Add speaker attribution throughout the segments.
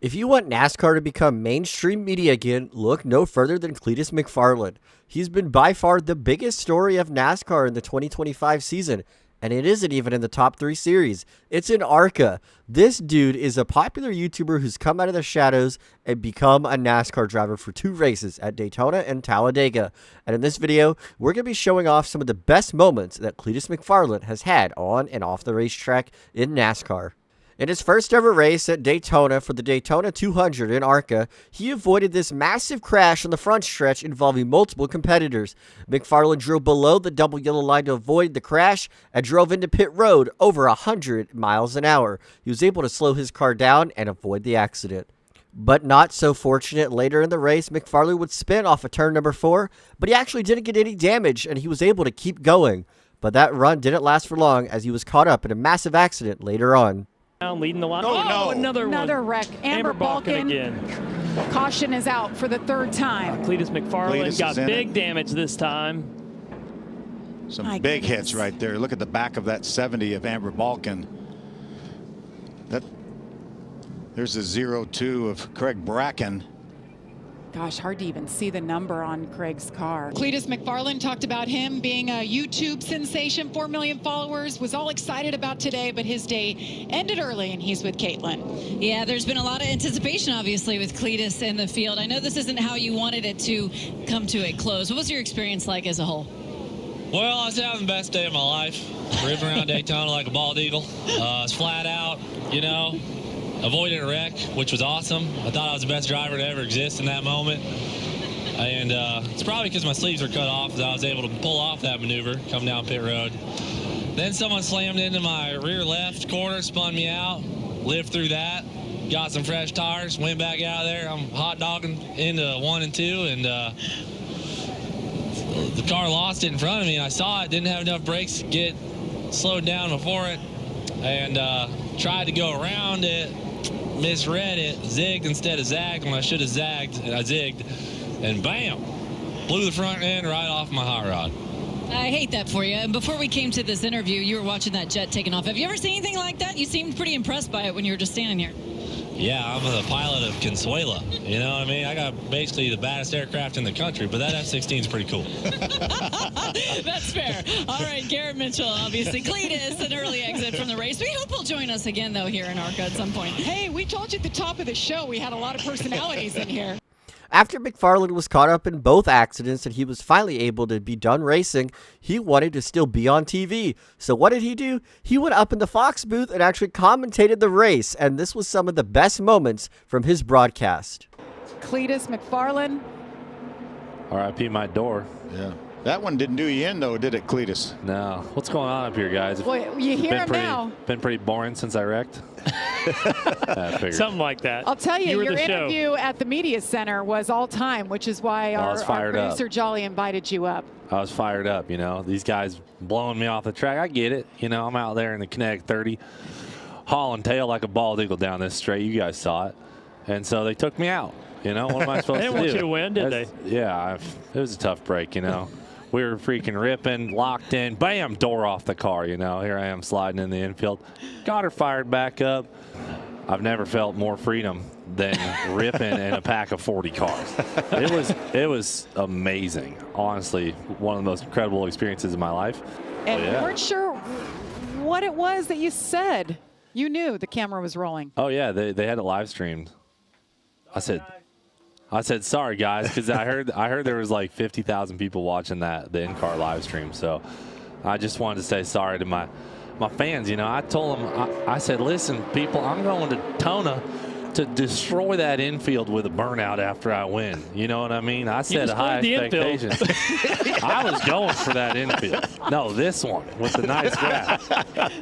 Speaker 1: If you want NASCAR to become mainstream media again, look no further than Cleetus McFarland. He's been by far the biggest story of NASCAR in the 2025 season, and it isn't even in the top 3 series. It's in ARCA. This dude is a popular YouTuber who's come out of the shadows and become a NASCAR driver for 2 races at Daytona and Talladega. And in this video, we're going to be showing off some of the best moments that Cleetus McFarland has had on and off the racetrack in NASCAR. In his first ever race at Daytona for the Daytona 200 in ARCA, he avoided this massive crash on the front stretch involving multiple competitors. McFarland drove below the double yellow line to avoid the crash and drove into pit road over 100 miles an hour. He was able to slow his car down and avoid the accident. But not so fortunate later in the race, McFarland would spin off of turn number 4, but he actually didn't get any damage and he was able to keep going. But that run didn't last for long as he was caught up in a massive accident later on.
Speaker 2: Leading the line.
Speaker 3: Oh, no.
Speaker 2: Another
Speaker 3: wreck. Amber Balkan
Speaker 2: again.
Speaker 3: Caution is out for the 3rd time.
Speaker 2: Cleetus McFarland
Speaker 4: Cleetus
Speaker 2: got big
Speaker 4: it.
Speaker 2: damage this time.
Speaker 4: Some
Speaker 3: My
Speaker 4: big
Speaker 3: goodness.
Speaker 4: hits right there. Look at the back of that 70 of Amber Balkan. There's a 0-2 of Craig Bracken.
Speaker 3: Gosh, hard to even see the number on Craig's car.
Speaker 5: Cleetus McFarland talked about him being a YouTube sensation, 4 million followers, was all excited about today, but his day ended early, and he's with Caitlin.
Speaker 6: Yeah, there's been a lot of anticipation, obviously, with Cleetus in the field. I know this isn't how you wanted it to come to a close. What was your experience like as a whole?
Speaker 7: Well, I was having the best day of my life, ripping around Daytona like a bald eagle. I was flat out, avoided a wreck, which was awesome. I thought I was the best driver to ever exist in that moment. And it's probably because my sleeves were cut off that I was able to pull off that maneuver, come down pit road. Then someone slammed into my rear left corner, spun me out, lived through that, got some fresh tires, went back out of there. I'm hot dogging into 1 and 2, and the car lost it in front of me. I saw it, didn't have enough brakes to get slowed down before it, and tried to go around it. Misread it, zigged instead of zagged when I should have zagged, and I zigged, and bam, blew the front end right off my hot rod.
Speaker 6: I hate that for you. And before we came to this interview, you were watching that jet taking off. Have you ever seen anything like that? You seemed pretty impressed by it when you were just standing here.
Speaker 7: Yeah, I'm the pilot of Consuela. You know what I mean? I got basically the baddest aircraft in the country, but that F-16 is pretty cool.
Speaker 6: That's fair. All right, Garrett Mitchell, obviously. Cleetus, an early exit from the race. We hope he'll join us again, though, here in ARCA at some point.
Speaker 5: Hey, we told you at the top of the show we had a lot of personalities in here.
Speaker 1: After McFarland was caught up in both accidents and he was finally able to be done racing, he wanted to still be on TV. So what did he do? He went up in the Fox booth and actually commentated the race, and this was some of the best moments from his broadcast.
Speaker 3: Cleetus McFarland.
Speaker 8: R.I.P. my door.
Speaker 4: Yeah. That one didn't do you in, though, did it, Cleetus?
Speaker 8: No. What's going on up here, guys?
Speaker 3: Boy, you hear him now.
Speaker 8: Been pretty boring since I wrecked. I figured.
Speaker 2: Something like that.
Speaker 3: I'll tell you,
Speaker 2: were
Speaker 3: your
Speaker 2: the show.
Speaker 3: interview at the media center was all time, which is why
Speaker 8: I
Speaker 3: our
Speaker 8: was fired up.
Speaker 3: producer Jolly invited you up.
Speaker 8: I was fired up, These guys blowing me off the track. I get it. I'm out there in the Kinetic 30, hauling tail like a bald eagle down this straight. You guys saw it. And so they took me out. What am I supposed
Speaker 2: They
Speaker 8: to
Speaker 2: didn't
Speaker 8: do?
Speaker 2: want you to win, did they?
Speaker 8: Yeah, it was a tough break, We were freaking ripping, locked in, bam, door off the car, Here I am sliding in the infield. Got her fired back up. I've never felt more freedom than ripping in a pack of 40 cars. It was amazing. Honestly, one of the most incredible experiences of my life.
Speaker 3: And we weren't sure what it was that you said. You knew the camera was rolling.
Speaker 8: Oh, yeah, they had it live streamed. I said, sorry, guys, because I heard there was like 50,000 people watching the in-car live stream. So I just wanted to say sorry to my fans. I told them, I said, listen, people, I'm going to Daytona to destroy that infield with a burnout after I win. You know what I mean? I set high expectations. I was going for that infield. No, this one with the nice grass.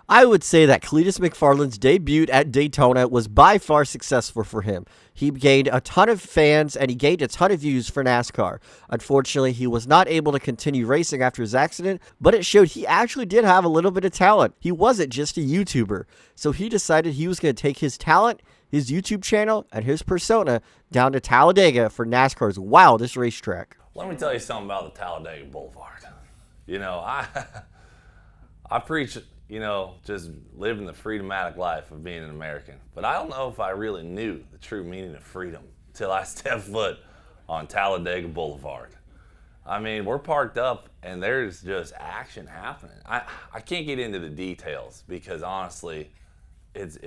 Speaker 1: I would say that Cleetus McFarland's debut at Daytona was by far successful for him. He gained a ton of fans and he gained a ton of views for NASCAR. Unfortunately, he was not able to continue racing after his accident, but it showed he actually did have a little bit of talent. He wasn't just a YouTuber. So he decided he was going to take his talent, his YouTube channel, and his persona down to Talladega for NASCAR's wildest racetrack.
Speaker 9: Let me tell you something about the Talladega Boulevard. I preach
Speaker 8: you know, just living the freedomatic life of being an American. But I don't know if I really knew the true meaning of freedom till I stepped foot on Talladega Boulevard. I mean, we're parked up and there's just action happening. I can't get into the details because honestly, it's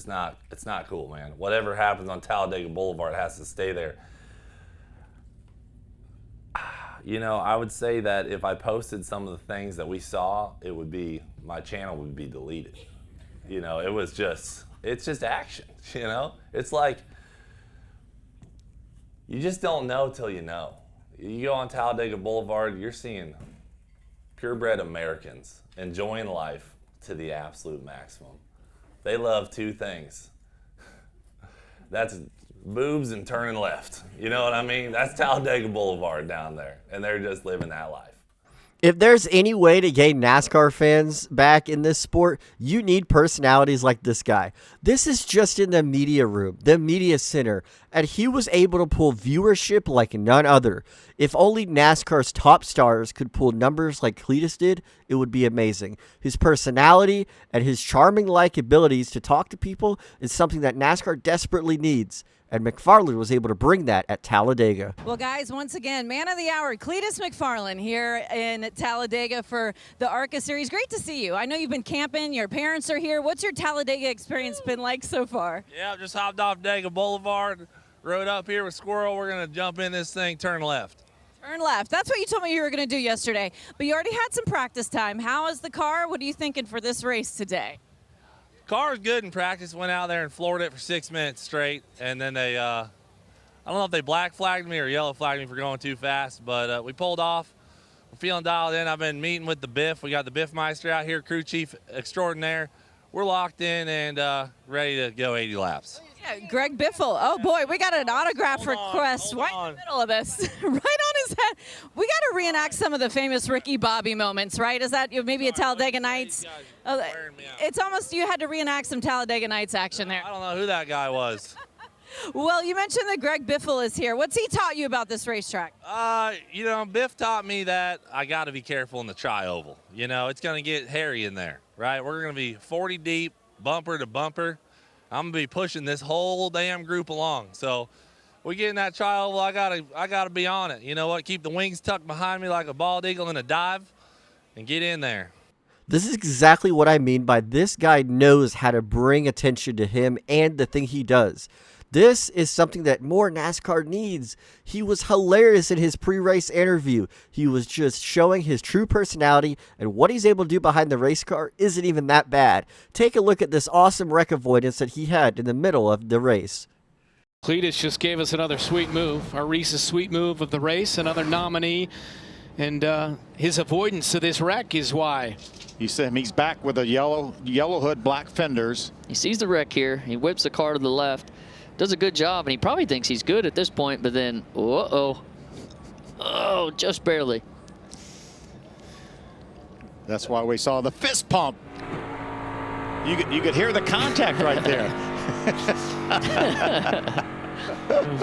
Speaker 8: not cool, man. Whatever happens on Talladega Boulevard has to stay there. You know, I would say that if I posted some of the things that we saw, my channel would be deleted. You know, it's just action, you know? It's like, you just don't know till you know. You go on Talladega Boulevard, you're seeing purebred Americans enjoying life to the absolute maximum. They love two things. That's boobs and turning left. You know what I mean? That's Talladega Boulevard down there, and they're just living that life.
Speaker 1: If there's any way to gain NASCAR fans back in this sport, you need personalities like this guy. This is just in the media room, the media center, and he was able to pull viewership like none other. If only NASCAR's top stars could pull numbers like Cleetus did, it would be amazing. His personality and his charming-like abilities to talk to people is something that NASCAR desperately needs. And McFarland was able to bring that at Talladega.
Speaker 9: Well, guys, once again, man of the hour, Cleetus McFarland here in Talladega for the ARCA Series. Great to see you. I know you've been camping. Your parents are here. What's your Talladega experience been like so far?
Speaker 7: Yeah, just hopped off Daytona Boulevard, rode up here with Squirrel. We're going to jump in this thing, turn left.
Speaker 9: Turn left. That's what you told me you were going to do yesterday. But you already had some practice time. How is the car? What are you thinking for this race today?
Speaker 7: Car's good in practice. Went out there and floored it for 6 minutes straight, and then they, I don't know if they black flagged me or yellow flagged me for going too fast, but we pulled off. We're feeling dialed in. I've been meeting with the Biff. We got the Biff Meister out here, crew chief extraordinaire. We're locked in and ready to go 80 laps.
Speaker 9: Yeah, Greg Biffle. Oh boy, we got an autograph request right in the middle of this. Right on his head. We got to reenact some of the famous Ricky Bobby moments, right? Is that maybe a Talladega Nights? It's almost, you had to reenact some Talladega Nights action there.
Speaker 7: I don't know who that guy was.
Speaker 9: Well, you mentioned that Greg Biffle is here. What's he taught you about this racetrack?
Speaker 7: You know, Biff taught me that I got to be careful in the tri-oval. You know, it's going to get hairy in there, right? We're going to be 40 deep, bumper to bumper. I'm going to be pushing this whole damn group along. So we get in that tri-oval, I gotta be on it. You know what? Keep the wings tucked behind me like a bald eagle in a dive and get in there.
Speaker 1: This is exactly what I mean by this guy knows how to bring attention to him and the thing he does. This is something that more NASCAR needs. He was hilarious in his pre-race interview. He was just showing his true personality, and what he's able to do behind the race car isn't even that bad. Take a look at this awesome wreck avoidance that he had in the middle of the race.
Speaker 10: Cleetus just gave us another sweet move, our Reese's sweet move of the race, another nominee, and his avoidance of this wreck is why.
Speaker 4: You see him, he's back with a yellow hood, black fenders.
Speaker 11: He sees the wreck here. He whips the car to the left. Does a good job, and he probably thinks he's good at this point, but then, uh-oh. Oh, just barely.
Speaker 4: That's why we saw the fist pump. You could hear the contact right there.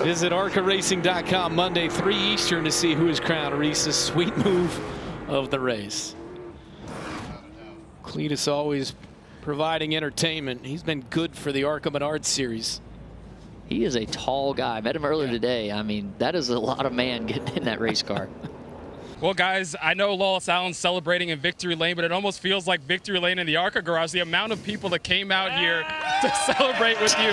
Speaker 10: Visit ARCARacing.com Monday, 3 Eastern to see who is crowned Reese's sweet move of the race. Cleetus always providing entertainment. He's been good for the ARCA Menards series.
Speaker 11: He is a tall guy. I met him earlier today. I mean, that is a lot of man getting in that race car.
Speaker 12: Well, guys, I know Lois Allen's celebrating in Victory Lane, but it almost feels like Victory Lane in the ARCA garage. The amount of people that came out here to celebrate with you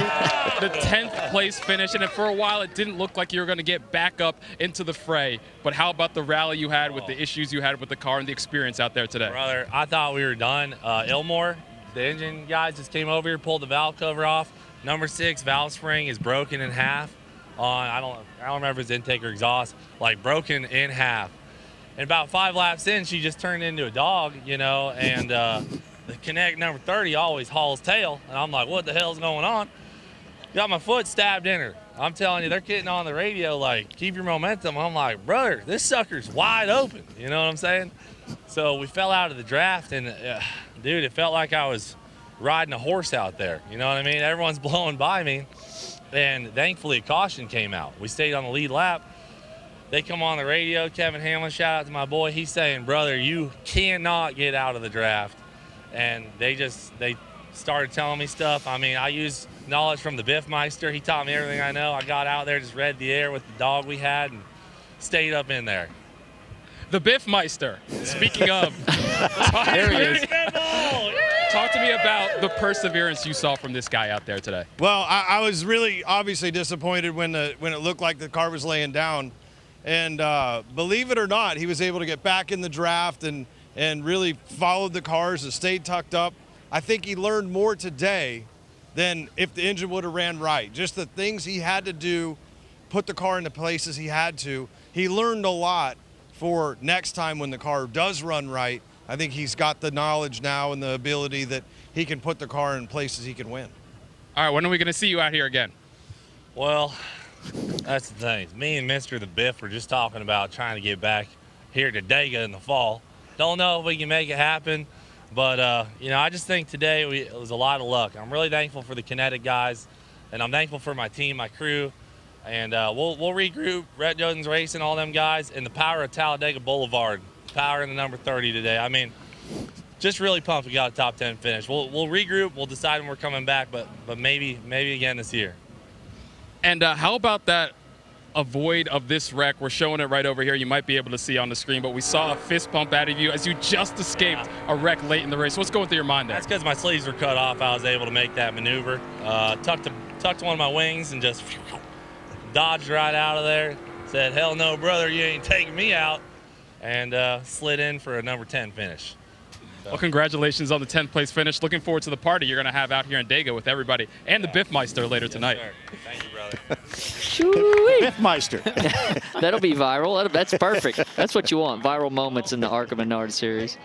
Speaker 12: the 10th place finish, and for a while it didn't look like you were going to get back up into the fray. But how about the rally you had with the issues you had with the car and the experience out there today?
Speaker 7: Brother, I thought we were done. Ilmore, the engine guys just came over here, pulled the valve cover off. Number 6 valve spring is broken in half on, I don't remember if it's intake or exhaust, like broken in half. And about 5 laps in, she just turned into a dog, you know, and the Connect number 30 always hauls tail. And I'm like, what the hell's going on? Got my foot stabbed in her. I'm telling you, they're getting on the radio like, keep your momentum. I'm like, brother, this sucker's wide open. You know what I'm saying? So we fell out of the draft, and dude, it felt like I was riding a horse out there. You know what I mean? Everyone's blowing by me. And thankfully, a caution came out. We stayed on the lead lap. They come on the radio. Kevin Hamlin, shout out to my boy. He's saying, brother, you cannot get out of the draft. and they started telling me stuff. I mean, I used knowledge from the Biffmeister. He taught me everything I know. I got out there, just read the air with the dog we had, and stayed up in there.
Speaker 12: The Biffmeister. Speaking of,
Speaker 10: There he is.
Speaker 12: talk to me about the perseverance you saw from this guy out there today.
Speaker 13: Well, I was really obviously disappointed when it looked like the car was laying down. And believe it or not, he was able to get back in the draft and really followed the cars and stayed tucked up. I think he learned more today than if the engine would have ran right. Just the things he had to do, put the car in the places he had to. He learned a lot for next time when the car does run right. I think he's got the knowledge now and the ability that he can put the car in places he can win.
Speaker 12: All right, when are we going to see you out here again?
Speaker 7: Well, that's the thing. Me and Mr. the Biff were just talking about trying to get back here to Daytona in the fall. Don't know if we can make it happen, but I just think today it was a lot of luck. I'm really thankful for the Kinetic guys, and I'm thankful for my team, my crew, and we'll regroup. Rhett Jones Racing, all them guys, and the power of Talladega Boulevard, power in the number 30 today. I mean, just really pumped we got a top 10 finish. We'll regroup. We'll decide when we're coming back, but maybe again this year.
Speaker 12: And how about that avoid of this wreck? We're showing it right over here. You might be able to see on the screen, but we saw a fist pump out of you as you just escaped a wreck late in the race. What's going through your mind there?
Speaker 7: That's because my sleeves were cut off. I was able to make that maneuver. Tucked one of my wings and just dodged right out of there. Said, hell no, brother, you ain't taking me out. And slid in for a number 10 finish.
Speaker 12: Well, congratulations on the 10th place finish. Looking forward to the party you're going to have out here in Daytona with everybody and the Biffmeister later tonight.
Speaker 7: Sir. Thank you, brother.
Speaker 4: Biffmeister.
Speaker 11: That'll be viral. That's perfect. That's what you want, viral moments in the Arca Menard series.